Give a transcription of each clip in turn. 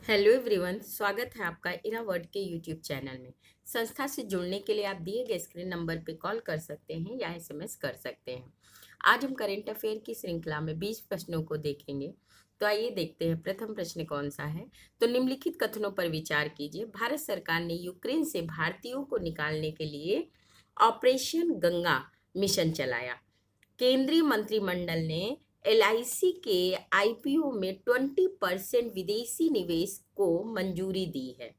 Hello everyone, स्वागत है आपका इरा वर्ड के यूट्यूब चैनल में। संस्था से जुड़ने के लिए आप दिए गए स्क्रीन नंबर पर कॉल कर सकते हैं या एसएमएस कर सकते हैं। आज हम करेंट अफेयर की श्रृंखला में 20 प्रश्नों को देखेंगे। तो आइए देखते हैं प्रथम प्रश्न कौन सा है। तो निम्नलिखित कथनों पर विचार कीजिए। भारत सरकार ने यूक्रेन से भारतीयों को निकालने के लिए ऑपरेशन गंगा मिशन चलाया। केंद्रीय मंत्रिमंडल ने एलआईसी के आईपीओ में 20% विदेशी निवेश को मंजूरी दी है।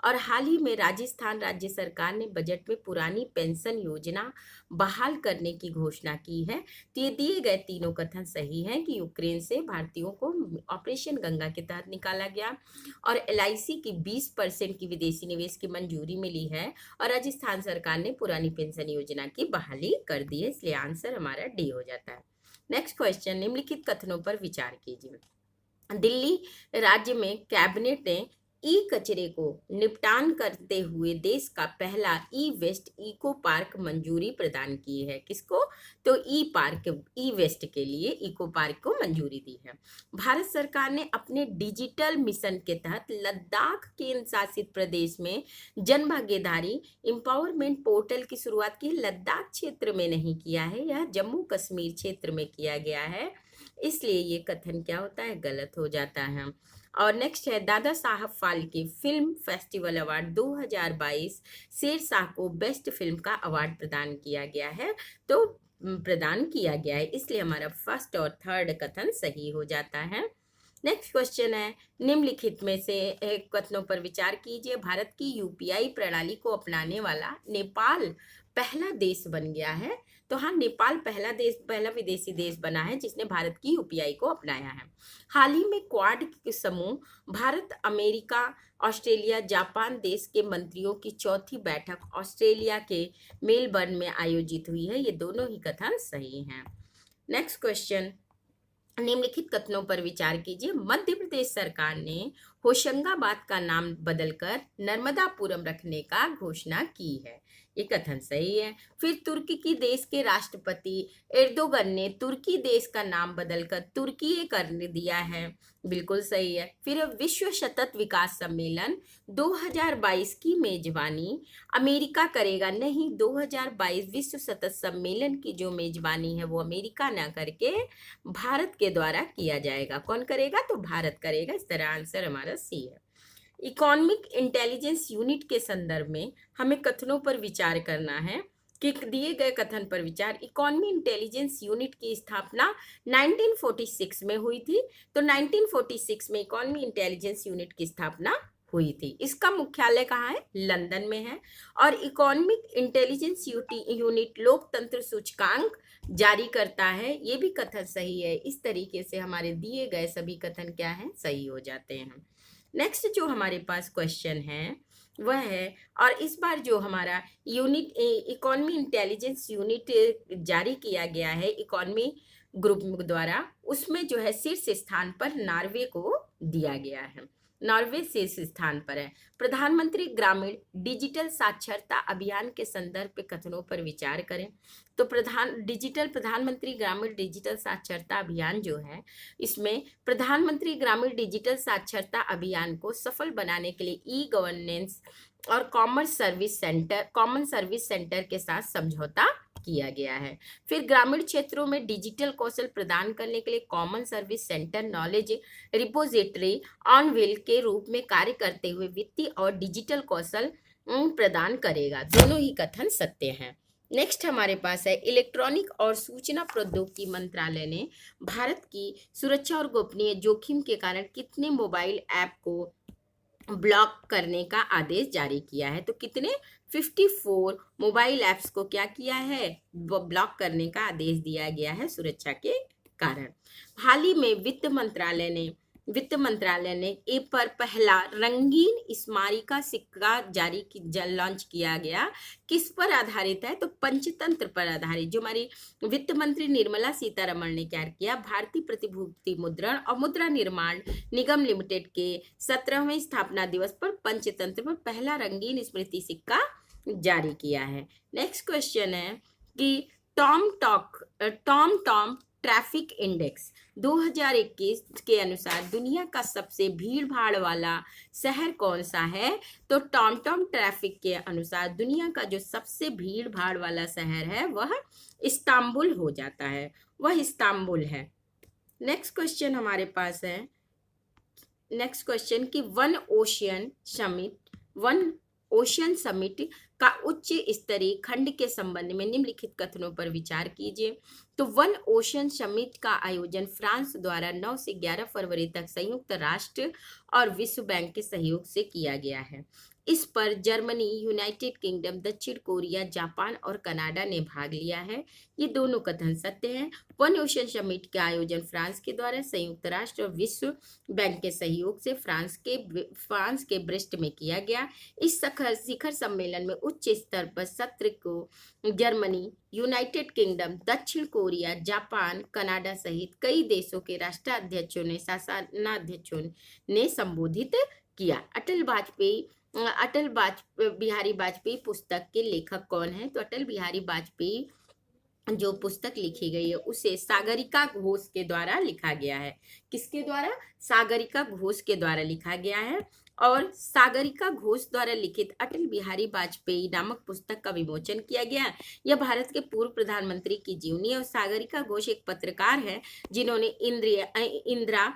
और हाल ही में राजस्थान राज्य सरकार ने बजट में पुरानी पेंशन योजना बहाल करने की घोषणा की है। तो ये दिए गए तीनों कथन सही हैं कि यूक्रेन से भारतीयों को ऑपरेशन गंगा के तहत निकाला गया और एलआईसी की 20% की विदेशी निवेश की मंजूरी मिली है और राजस्थान सरकार ने पुरानी पेंशन योजना की बहाली कर दी है। इसलिए आंसर हमारा डी हो जाता है। नेक्स्ट क्वेश्चन, निम्नलिखित कथनों पर विचार कीजिए। दिल्ली राज्य में कैबिनेट ने ई कचरे को निपटान करते हुए देश का पहला ई वेस्ट इको पार्क मंजूरी प्रदान की है। किसको? तो ई वेस्ट के लिए इको पार्क को मंजूरी दी है। भारत सरकार ने अपने डिजिटल मिशन के तहत लद्दाख केंद्र शासित प्रदेश में जन भागीदारी एम्पावरमेंट पोर्टल की शुरुआत की। लद्दाख क्षेत्र में नहीं किया है, यह जम्मू कश्मीर क्षेत्र में किया गया है, इसलिए ये कथन क्या होता है? गलत हो जाता है। और नेक्स्ट है, Dada Saheb Phalke film festival award 2022 Shershaah को बेस्ट फिल्म का अवार्ड प्रदान किया गया है। तो प्रदान किया गया है, इसलिए हमारा फर्स्ट और थर्ड कथन सही हो जाता है। नेक्स्ट क्वेश्चन है, निम्नलिखित में से एक कथनों पर विचार कीजिए। भारत की यूपीआई प्रणाली को अपनाने वाला नेपाल पहला देश बन गया है। तो हाँ, नेपाल पहला विदेशी देश बना है जिसने भारत की यूपीआई को अपनाया है। हाल ही में क्वाड के समूह भारत, अमेरिका, ऑस्ट्रेलिया, जापान देश के मंत्रियों की चौथी बैठक ऑस्ट्रेलिया के मेलबर्न में आयोजित हुई है। ये दोनों ही कथन सही हैं। नेक्स्ट क्वेश्चन, निम्नलिखित कथनों पर विचार कीजिए। मध्य प्रदेश सरकार ने होशंगाबाद का नाम बदलकर नर्मदापुरम रखने का घोषणा की है। ये कथन सही है। फिर तुर्की की देश के राष्ट्रपति एर्दोगन ने तुर्की देश का नाम बदलकर तुर्की कर दिया है। बिल्कुल सही है। फिर विश्व सतत विकास सम्मेलन 2022 की मेजबानी अमेरिका करेगा। नहीं, 2022 विश्व सतत सम्मेलन की जो मेजबानी है वो अमेरिका ना करके भारत के द्वारा किया जाएगा। कौन करेगा? तो भारत करेगा। इस तरह आंसर हमारा सी है। इकोनॉमिक इंटेलिजेंस यूनिट के संदर्भ में हमें कथनों पर विचार करना है कि दिए गए कथन पर विचार। इकोनॉमी इंटेलिजेंस यूनिट की स्थापना 1946 में हुई थी। तो 1946 में इकोनॉमी इंटेलिजेंस यूनिट की स्थापना हुई थी। इसका मुख्यालय कहाँ है? लंदन में है। और इकोनॉमिक इंटेलिजेंस यूनिट लोकतंत्र सूचकांक जारी करता है। ये भी कथन सही है। इस तरीके से हमारे दिए गए सभी कथन क्या हैं? सही हो जाते हैं। नेक्स्ट जो हमारे पास क्वेश्चन है वह है, और इस बार जो हमारा यूनिट इकोनॉमी इंटेलिजेंस यूनिट जारी किया गया है इकोनॉमी ग्रुप द्वारा, उसमें जो है शीर्ष स्थान पर नॉर्वे को दिया गया है। नॉर्वे शीर्ष स्थान पर है। प्रधानमंत्री ग्रामीण डिजिटल साक्षरता अभियान के संदर्भ पे कथनों पर विचार करें। तो प्रधानमंत्री ग्रामीण डिजिटल साक्षरता अभियान जो है, इसमें प्रधानमंत्री ग्रामीण डिजिटल साक्षरता अभियान को सफल बनाने के लिए ई गवर्नेंस और कॉमन सर्विस सेंटर के साथ समझौता किया गया है। फिर ग्रामीण क्षेत्रों में डिजिटल कौशल प्रदान करने के लिए common service centre knowledge repository on wheel के रूप में कार्य करते हुए वित्तीय और डिजिटल कौशल प्रदान करेगा। दोनों ही कथन सत्य हैं। नेक्स्ट हमारे पास है, इलेक्ट्रॉनिक और सूचना प्रौद्योगिकी मंत्रालय ने भारत की सुरक्षा और गोपनीय जोखिम के कारण कितने मोबाइल ऐप को ब्लॉक करने का आदेश जारी किया है? तो कितने? 54 मोबाइल ऐप्स को क्या किया है? ब्लॉक करने का आदेश दिया गया है सुरक्षा के कारण। हाल ही में वित्त मंत्रालय ने ए पर पहला रंगीन स्मारिका सिक्का लॉन्च किया गया। किस पर आधारित है? तो पंचतंत्र पर आधारित। जो हमारी वित्त मंत्री निर्मला सीतारमण ने क्या किया? भारतीय प्रतिभूति मुद्रण और मुद्रा निर्माण निगम लिमिटेड के 17वें स्थापना दिवस पर पंचतंत्र पर पहला रंगीन स्मृति सिक्का जारी किया है। नेक्स्ट क्वेश्चन है कि टॉम टॉम ट्रैफिक इंडेक्स 2021 के अनुसार दुनिया का सबसे भीड़ भाड़ वाला शहर कौन सा है? तो टॉमटॉम ट्रैफिक के अनुसार दुनिया का जो सबसे भीड़ भाड़ वाला शहर है वह इस्तांबुल हो जाता है, वह इस्तांबुल है। नेक्स्ट क्वेश्चन हमारे पास है, नेक्स्ट क्वेश्चन कि वन ओशियन समिट का उच्च स्तरीय खंड के संबंध में निम्नलिखित कथनों पर विचार कीजिए। तो वन ओशियन समिट का आयोजन फ्रांस द्वारा 9 से 11 फरवरी तक संयुक्त राष्ट्र और विश्व बैंक के सहयोग से किया गया है। इस पर जर्मनी, यूनाइटेड किंगडम, दक्षिण कोरिया, जापान और कनाडा ने भाग लिया है। ये दोनों कथन सत्य हैं। वन ओशन समिट का आयोजन फ्रांस के द्वारा संयुक्त राष्ट्र और विश्व बैंक के सहयोग से फ्रांस के ब्रेस्ट में किया गया। इस शिखर सम्मेलन में उच्च स्तर पर सत्र को जर्मनी, यूनाइटेड किंगडम, दक्षिण कोरिया, जापान, कनाडा सहित कई देशों के राष्ट्राध्यक्षों ने शासनाध्यक्षों ने संबोधित किया। अटल बिहारी वाजपेयी पुस्तक के लेखक कौन है? तो अटल बिहारी वाजपेयी जो पुस्तक लिखी गई है उसे सागरिका घोष के द्वारा लिखा गया है। किसके द्वारा? सागरिका घोष के द्वारा लिखा गया है। और सागरिका घोष द्वारा लिखित अटल बिहारी वाजपेयी नामक पुस्तक का विमोचन किया गया। यह भारत के पूर्व प्रधानमंत्री की जीवनी और सागरिका घोष एक पत्रकार है जिन्होंने Indira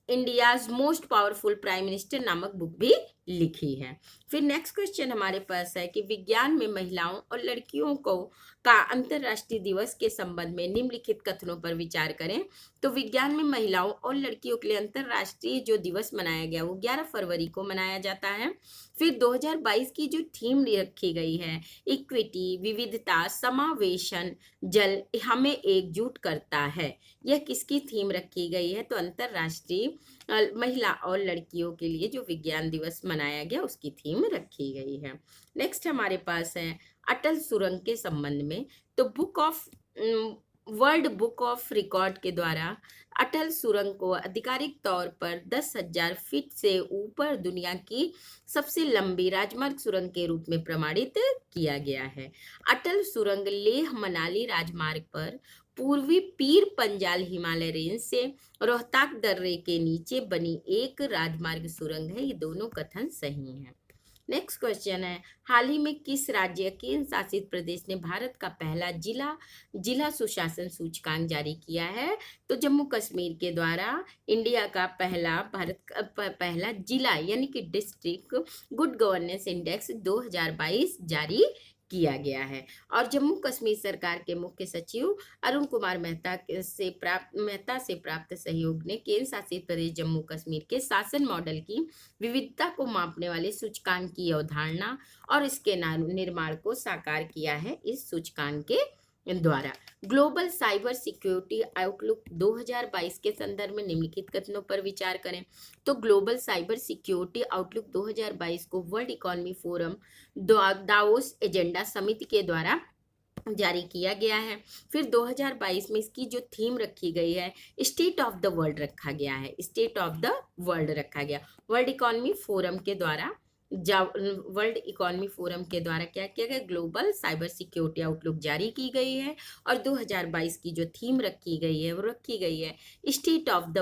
India's most powerful prime minister नामक बुक भी लिखी है। फिर नेक्स्ट क्वेश्चन हमारे पास है कि विज्ञान में महिलाओं और लड़कियों का अंतर्राष्ट्रीय दिवस के संबंध में निम्नलिखित कथनों पर विचार करें। तो विज्ञान में महिलाओं और लड़कियों के लिए अंतर्राष्ट्रीय जो दिवस मनाया गया वो 11 फरवरी को मनाया जाता है। फिर 2022 की जो थीम रखी गई है, इक्विटी, विविधता, समावेशन, जल हमें एकजुट करता है, यह किसकी थीम रखी गई है? तो अंतर्राष्ट्रीय महिला और लड़कियों के लिए जो विज्ञान दिवस मनाया गया उसकी थीम रखी गई है। नेक्स्ट हमारे पास है अटल सुरंग के संबंध में। तो वर्ल्ड बुक ऑफ रिकॉर्ड के द्वारा अटल सुरंग को आधिकारिक तौर पर 10,000 फीट से ऊपर दुनिया की सबसे लंबी राजमार्ग सुरंग के रूप में प्रमाणित किया गया है। अटल सुरंग लेह मनाली राजमार्ग पर पूर्वी पीर पंजाल हिमालय रेंज से रोहताक दर्रे के नीचे बनी एक राजमार्ग सुरंग है। ये दोनों कथन सही हैं। नेक्स्ट क्वेश्चन है, हाल ही में किस राज्य केंद्र शासित प्रदेश ने भारत का पहला जिला सुशासन सूचकांक जारी किया है? तो जम्मू कश्मीर के द्वारा इंडिया का भारत का पहला जिला यानी कि डिस्ट्रिक्ट गुड गवर्नेंस इंडेक्स 2022 जारी किया गया है। और जम्मू कश्मीर सरकार के मुख्य सचिव अरुण कुमार मेहता से प्राप्त सहयोग ने केंद्र शासित प्रदेश जम्मू कश्मीर के शासन मॉडल की विविधता को मापने वाले सूचकांक की अवधारणा और इसके निर्माण को साकार किया है। इस सूचकांक के द्वारा ग्लोबल साइबर सिक्योरिटी आउटलुक 2022 के संदर्भ में निम्नलिखित कथनों पर विचार करें। तो ग्लोबल साइबर सिक्योरिटी आउटलुक 2022 को world economy forum Davos agenda समिति के द्वारा जारी किया गया है। फिर 2022 में इसकी जो थीम रखी गई है स्टेट ऑफ द वर्ल्ड रखा गया है। स्टेट ऑफ द वर्ल्ड रखा गया वर्ल्ड इकोनॉमी फोरम के द्वारा क्या किया गया? ग्लोबल साइबर सिक्योरिटी आउटलुक जारी की गई है और 2022 की जो थीम रखी गई है वो रखी गई है स्टेट ऑफ द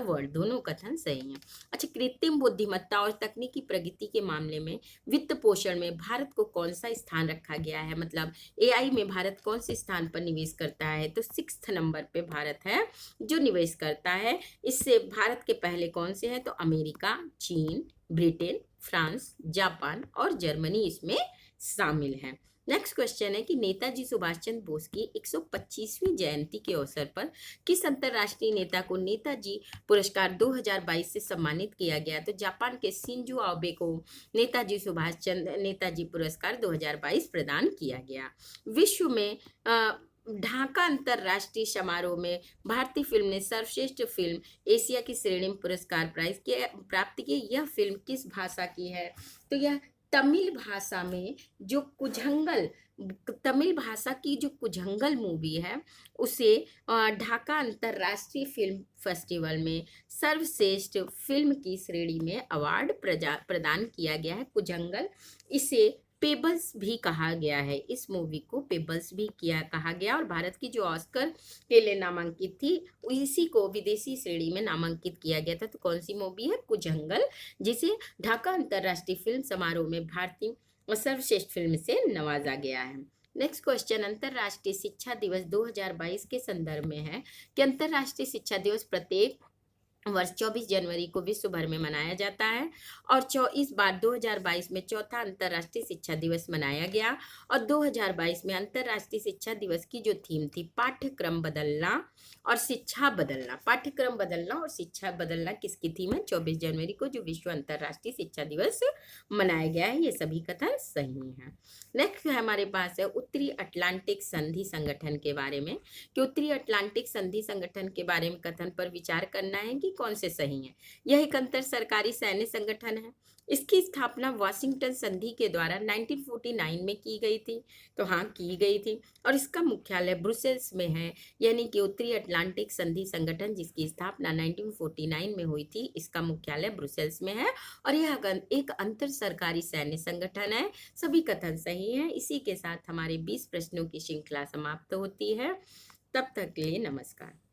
वर्ल्ड। दोनों कथन सही हैं। अच्छा, कृत्रिम बुद्धिमत्ता और तकनीकी प्रगति के मामले में वित्त पोषण में भारत को कौन सा स्थान रखा गया है? मतलब AI में भारत कौन से स्थान पर निवेश करता है? तो 6th नंबर पे भारत है जो निवेश करता है। इससे भारत के पहले कौन से हैं? तो अमेरिका, चीन, ब्रिटेन, फ्रांस, जापान और जर्मनी इसमें शामिल हैं। नेक्स्ट क्वेश्चन है कि नेताजी सुभाष चंद्र बोस की 125वीं जयंती के अवसर पर किस अंतर्राष्ट्रीय नेता को नेताजी पुरस्कार 2022 से सम्मानित किया गया? तो जापान के शिंजो आबे को नेताजी पुरस्कार 2022 प्रदान किया गया। विश्व में ढाका अंतर्राष्ट्रीय समारोह में भारतीय फिल्म ने सर्वश्रेष्ठ फिल्म एशिया की श्रेणी में पुरस्कार प्राप्त किया। यह फिल्म किस भाषा की है? तो यह तमिल भाषा की जो कुझंगल मूवी है उसे ढाका अंतर्राष्ट्रीय फिल्म फेस्टिवल में सर्वश्रेष्ठ फिल्म की श्रेणी में अवार्ड प्रदान किया गया है। कुझंगल इसे पेबल्स भी कहा गया है। इस मूवी को पेबल्स भी किया कहा गया और भारत की जो ऑस्कर के लिए नामांकित थी इसी को विदेशी श्रेणी में नामांकित किया गया था। तो कौन सी मूवी है? कुजंगल, जिसे ढाका अंतर्राष्ट्रीय फिल्म समारोह में भारतीय सर्वश्रेष्ठ फिल्म से नवाजा गया है। नेक्स्ट क्वेश्चन, अंतर्राष्ट्रीय शिक्षा दिवस 2022 के संदर्भ में है कि अंतर्राष्ट्रीय शिक्षा दिवस प्रत्येक वर्ष 24 जनवरी को विश्व भर में मनाया जाता है और इस बार 2022 में चौथा अंतर्राष्ट्रीय शिक्षा दिवस मनाया गया। और 2022 में अंतर्राष्ट्रीय शिक्षा दिवस की जो थीम थी पाठ्यक्रम बदलना और शिक्षा बदलना। पाठ्यक्रम बदलना और शिक्षा बदलना किसकी थीम है? 24 जनवरी को जो विश्व अंतर्राष्ट्रीय शिक्षा दिवस मनाया गया है। ये सभी कथन सही हैं। नेक्स्ट हमारे पास है उत्तरी अटलांटिक संधि संगठन के बारे में कि उत्तरी अटलांटिक संधि संगठन के बारे में कथन पर विचार करना है कि कौन से सही हैं। यह एक अंतर सरकारी सैन्य संगठन है। इसकी स्थापना वाशिंगटन संधि के द्वारा 1949 में की गई थी। तो हाँ, की गई थी। और इसका मुख्यालय ब्रुसेल्स में है, यानी कि उत्तरी अटलांटिक संधि संगठन जिसकी स्थापना 1949 में हुई थी, इसका मुख्यालय ब्रुसेल्स में है और यह एक अंतर सरकारी सैन्य संगठन है। सभी कथन सही हैं। इसी के साथ हमारे 20 प्रश्नों की श्रृंखला समाप्त होती है। तब तक के लिए नमस्कार।